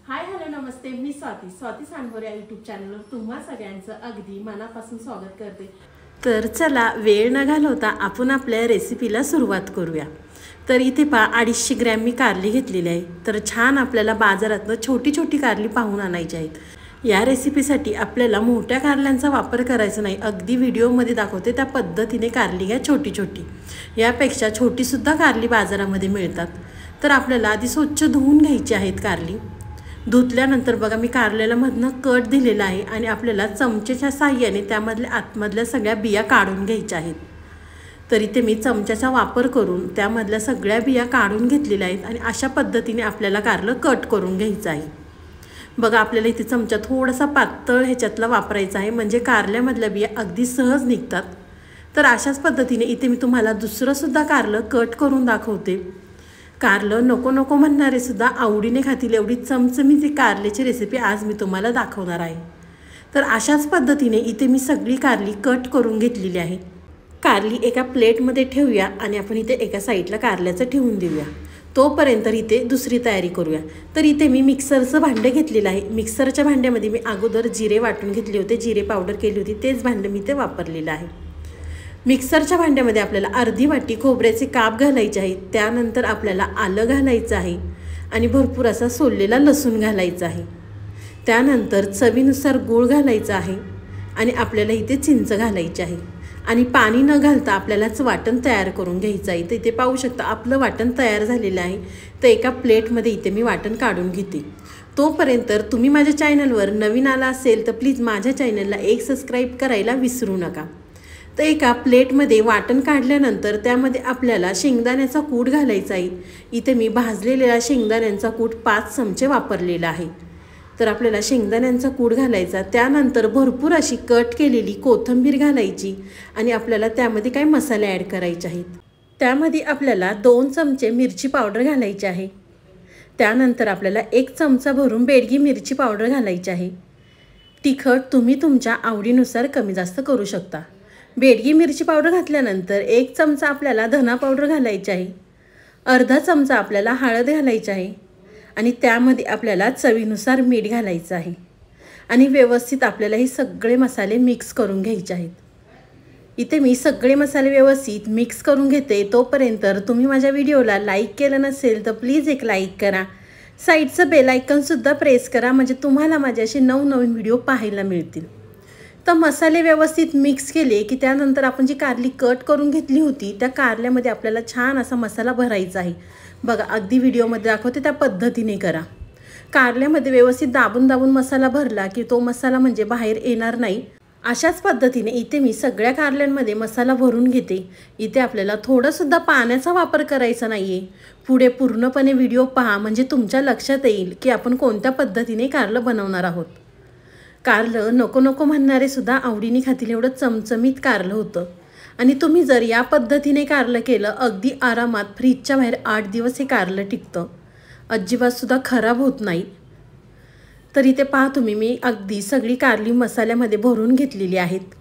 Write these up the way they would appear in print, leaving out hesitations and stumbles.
Hi hello नमस्ते, मी स्वाती सांडभोरे या YouTube चॅनलवर तुम्हा सगळ्यांचं अगदी मनापासून स्वागत करते। तर चला वेळ न घालवता आपण आपल्या रेसिपीला सुरुवात करूया। तर इथे 250 ग्रॅम मी कारली घेतलेली आहे। तर छान आपल्याला बाजारातून छोटी छोटी कारली पाहून आणायची आहेत। या रेसिपीसाठी आपल्याला मोठ्या कारल्यांचा वापर करायचा नाही, अगदी व्हिडिओमध्ये दाखवते त्या पद्धतीने कारली घ्या छोटी छोटी। यापेक्षा छोटीसुद्धा कारली बाजारामध्ये मिळतात। तर आपल्याला आधी स्वच्छ धुवून घ्यायची आहेत कारली। धुतल्यानंतर बघा मी कारल्याला मधनं कट दिलेला आहे आणि आपल्याला चमचेच्या साहाय्याने त्यामधल्या आतमधल्या सगळ्या बिया काढून घ्यायच्या आहेत। तर इथे मी चमच्याचा वापर करून त्यामधल्या सगळ्या बिया काढून घेतलेल्या आहेत आणि अशा पद्धतीने आपल्याला कारलं कट करून घ्यायचं आहे। बघा आपल्याला इथे चमचा थोडासा पातळ ह्याच्यातला वापरायचा आहे, म्हणजे कारल्यामधल्या बिया अगदी सहज निघतात। तर अशाच पद्धतीने इथे मी तुम्हाला दुसरंसुद्धा कारलं कट करून दाखवते। कारलं नको नको म्हणणारे सुद्धा आवडीने खातील एवढी चमचमीत कारल्याची रेसिपी आज मी तुम्हाला दाखवणार आहे। तर अशाच पद्धतीने इथे मी सगळी कारली कट करून घेतलेली आहे। कारली एका प्लेटमध्ये ठेवूया आणि आपण इथे एका साईडला कारल्याचं ठेवून देऊया। तोपर्यंत इथे दुसरी तयारी करूया। तर इथे मी मिक्सरचं भांडं घेतलेलं आहे। मिक्सरच्या भांड्यामध्ये मी अगोदर जिरे वाटून घेतले होते, जिरे पावडर केली होती, तेच भांडं मी ते वापरलेलं आहे। मिक्सरच्या भांड्यामध्ये आपल्याला अर्धी वाटी खोबऱ्याचे काप घालायचे आहेत। त्यानंतर आपल्याला आलं घालायचं आहे आणि भरपूर असा सोललेला लसूण घालायचा आहे। त्यानंतर चवीनुसार गूळ घालायचा आहे आणि आपल्याला इथे चिंच घालायची आहे आणि पाणी न घालता आपल्यालाच वाटण तयार करून घ्यायचं आहे। तर इथे पाहू शकता आपलं वाटण तयार झालेलं आहे। तर एका प्लेटमध्ये इथे मी वाटण काढून घेते। तोपर्यंत तुम्ही माझ्या चॅनलवर नवीन आला असेल तर प्लीज माझ्या चॅनलला एक सबस्क्राईब करायला विसरू नका। तर एका प्लेटमध्ये वाटण काढल्यानंतर त्यामध्ये आपल्याला शेंगदाण्याचा कूट घालायचा आहे। इथे मी भाजलेला शेंगदाण्यांचा कूट 5 चमचे वापरलेला आहे। तर आपल्याला शेंगदाण्यांचा कूट घालायचा, त्यानंतर भरपूर अशी कट केलेली कोथिंबीर घालायची आणि आपल्याला त्यामध्ये काही मसाले ॲड करायचे आहेत। त्यामध्ये आपल्याला 2 चमचे मिरची पावडर घालायची आहे। त्यानंतर आपल्याला 1 चमचा भरून बेडगी मिरची पावडर घालायची आहे। तिखट तुम्ही तुमच्या आवडीनुसार कमी जास्त करू शकता। बेडगी मिरची पावडर घातल्यानंतर 1 चमचा आपल्याला धना पावडर घालायची आहे। अर्धा चमचा आपल्याला हळद घालायची आहे आणि त्यामध्ये आपल्याला चवीनुसार मीठ घालायचं आहे आणि व्यवस्थित आपल्याला हे सगळे मसाले मिक्स करून घ्यायचे आहेत। इथे मी सगळे मसाले व्यवस्थित मिक्स करून घेते। तोपर्यंत तुम्ही माझ्या व्हिडिओला लाईक केलं नसेल तर प्लीज एक लाईक करा, साईडचं बेल आयकॉनसुद्धा प्रेस करा, म्हणजे तुम्हाला माझे असे नवनवीन व्हिडिओ पाहायला मिळतील। तर मसाले व्यवस्थित मिक्स केले की त्यानंतर आपण जी कारली कट करून घेतली होती त्या कारल्यामध्ये आपल्याला छान असा मसाला भरायचा आहे। बघा अगदी व्हिडिओमध्ये दाखवते त्या पद्धतीने करा। कारल्यामध्ये व्यवस्थित दाबून दाबून मसाला भरला की तो मसाला म्हणजे बाहेर येणार नाही। अशाच पद्धतीने इथे मी सगळ्या कारल्यांमध्ये मसाला भरून घेते। इथे आपल्याला थोडंसुद्धा पाण्याचा वापर करायचा नाही आहे। पुढे पूर्णपणे व्हिडिओ पहा, म्हणजे तुमच्या लक्षात येईल की आपण कोणत्या पद्धतीने कारलं बनवणार आहोत। कारलं नको नको म्हणणारे सुद्धा आवडीने खातील एवढं चमचमीत कारलं होतं आणि तुम्ही जर या पद्धतीने कारलं केलं अगदी आरामात फ्रीजच्या बाहेर 8 दिवस हे कारलं टिकतं, अजिबातसुद्धा खराब होत नाही। तर इथे पहा तुम्ही मी अगदी सगळी कारली मसाल्यामध्ये भरून घेतलेली आहेत।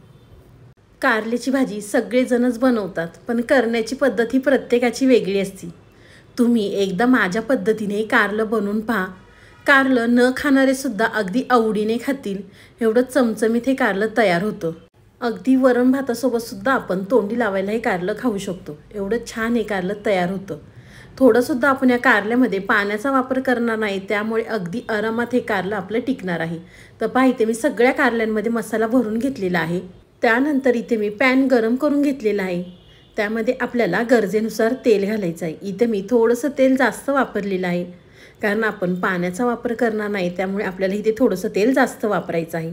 कारल्याची भाजी सगळेजणच बनवतात, पण करण्याची पद्धत ही प्रत्येकाची वेगळी असते। तुम्ही एकदा माझ्या पद्धतीने कारलं बनवून पहा, कारलं न खाणारे सुद्धा अगदी आवडीने खातील एवढं चमचमीत हे कारलं तयार होतं। अगदी वरण भातासोबत सुद्धा आपण तोंडी लावायला हे कारलं खाऊ शकतो, एवढं छान हे कारलं तयार होतं। थोडंसुद्धा आपण या कारल्यामध्ये पाण्याचा वापर करणार नाही, त्यामुळे अगदी आरामात हे कारलं आपलं टिकणार आहे। तर पहा इथे मी सगळ्या कारल्यांमध्ये मसाला भरून घेतलेला आहे। त्यानंतर इथे मी पॅन गरम करून घेतलेला आहे। त्यामध्ये आपल्याला गरजेनुसार तेल घालायचं आहे। इथे मी थोडंसं तेल जास्त वापरलेलं आहे, कारण आपण पाण्याचा वापर करणार नाही, त्यामुळे आपल्याला इथे थोडंसं तेल जास्त वापरायचं आहे।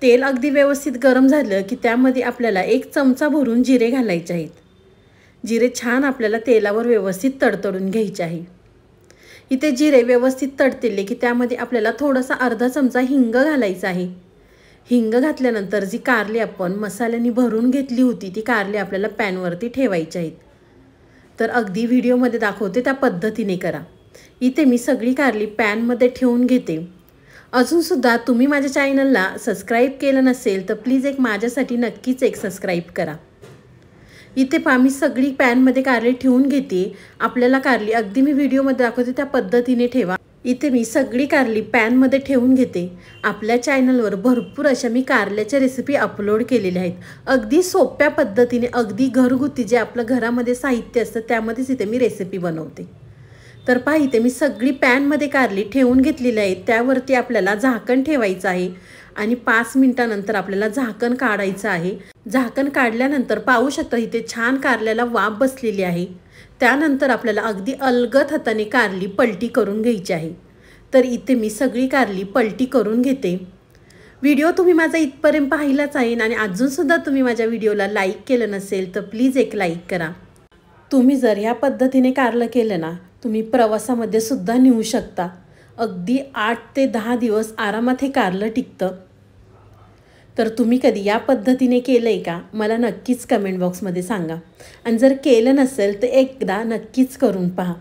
तेल अगदी व्यवस्थित गरम झालं की त्यामध्ये आपल्याला 1 चमचा भरून जिरे घालायचे आहेत। जिरे छान आपल्याला तेलावर व्यवस्थित तडतडून घ्यायचे आहे। इथे जिरे व्यवस्थित तडतडले की त्यामध्ये आपल्याला थोडासा अर्धा चमचा हिंग घालायचा आहे। हिंग घातल्यानंतर जी कारली आपण मसाल्याने भरून घेतली होती ती कारली आपल्याला पॅनवरती ठेवायची आहेत। तर अगदी व्हिडिओमध्ये दाखवते त्या पद्धतीने करा। इथे मी सगळी कारली पॅनमध्ये ठेवून घेते। अजूनसुद्धा तुम्ही माझ्या चॅनलला सबस्क्राईब केलं नसेल तर प्लीज एक माझ्यासाठी नक्कीच एक सबस्क्राईब करा। इथे पहा मी सगळी पॅनमध्ये कारली ठेवून घेते। आपल्याला कारली अगदी मी व्हिडिओमध्ये दाखवते त्या पद्धतीने ठेवा। इथे मी सगळी कारली पॅनमध्ये ठेवून घेते। आपल्या चॅनलवर भरपूर अशा मी कारल्याच्या रेसिपी अपलोड केलेल्या आहेत। अगदी सोप्या पद्धतीने, अगदी घरगुती जे आपलं घरामध्ये साहित्य असतं त्यामध्येच इथे मी रेसिपी बनवते। तर पहा, इथे मी सगळी पॅनमध्ये कारली ठेवून घेतलेली आहे। त्यावरती आपल्याला झाकण ठेवायचं आहे आणि 5 मिनिटानंतर आपल्याला झाकण काढायचं आहे। झाकण काढल्यानंतर पाहू शकता इथे छान कारल्याला वाफ बसलेली आहे। त्यानंतर आपल्याला अगदी अलगद हाताने कारली पलटी करून घ्यायची आहे। तर इथे मी सगळी कारली पलटी करून घेते। व्हिडिओ तुम्ही माझा इथपर्यंत पाहिलाच आहे आणि अजूनसुद्धा तुम्ही माझ्या व्हिडिओला लाईक केलं नसेल तर प्लीज एक लाईक करा। तुम्ही जर ह्या पद्धतीने कारलं केलं ना, तुम्ही प्रवासामध्ये सुद्धा नेऊ शकता। अगदी 8 ते 10 दिवस आरामात हे कारलं टिकतं। तर तुम्ही कधी या पद्धतीने केलं आहे का, मला नक्कीच कमेंट बॉक्समध्ये सांगा। आणि जर केलं नसेल तर एकदा नक्कीच करून पहा।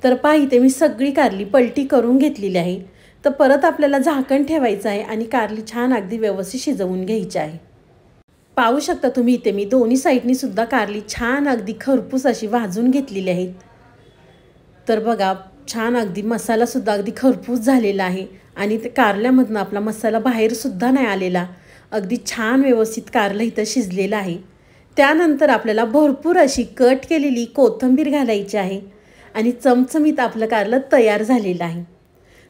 तर पहा, इथे मी सगळी कारली पलटी करून घेतलेली आहे। तर परत आपल्याला झाकण ठेवायचं आहे आणि कारली छान अगदी व्यवस्थित शिजवून घ्यायची आहे। पाहू शकता तुम्ही इथे मी दोन्ही साईडनी सुद्धा कारली छान अगदी खरपूस अशी भाजून घेतलेली आहेत। तर बघा, छान अगदी मसालासुद्धा अगदी खरपूस झालेला आहे आणि ते कारल्यामधून आपला मसाला बाहेरसुद्धा नाही आलेला। अगदी छान व्यवस्थित कारलं इथं शिजलेलं आहे। त्यानंतर आपल्याला भरपूर अशी कट केलेली कोथिंबीर घालायची आहे आणि चमचमीत आपलं कारलं तयार झालेलं आहे।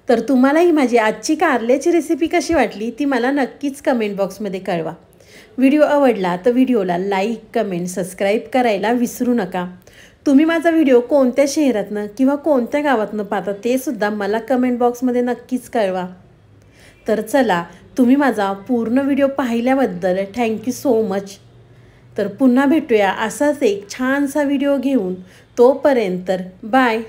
तर तुम्हालाही माझी आजची कारल्याची रेसिपी कशी वाटली ती मला नक्कीच कमेंट बॉक्समध्ये कळवा। व्हिडिओ आवडला तर व्हिडिओला लाईक, कमेंट, सबस्क्राईब करायला विसरू नका। तुम्ही माझा व्हिडिओ कोणत्या शहरातनं किंवा कोणत्या गावातनं पाहता ते सुद्धा मला कमेंट बॉक्समध्ये नक्कीच कळवा। तर चला, तुम्ही माझा पूर्ण व्हिडिओ पाहिल्याबद्दल थँक्यू सो मच। तर पुन्हा भेटूया असाच एक छानसा व्हिडिओ घेऊन। तोपर्यंत बाय।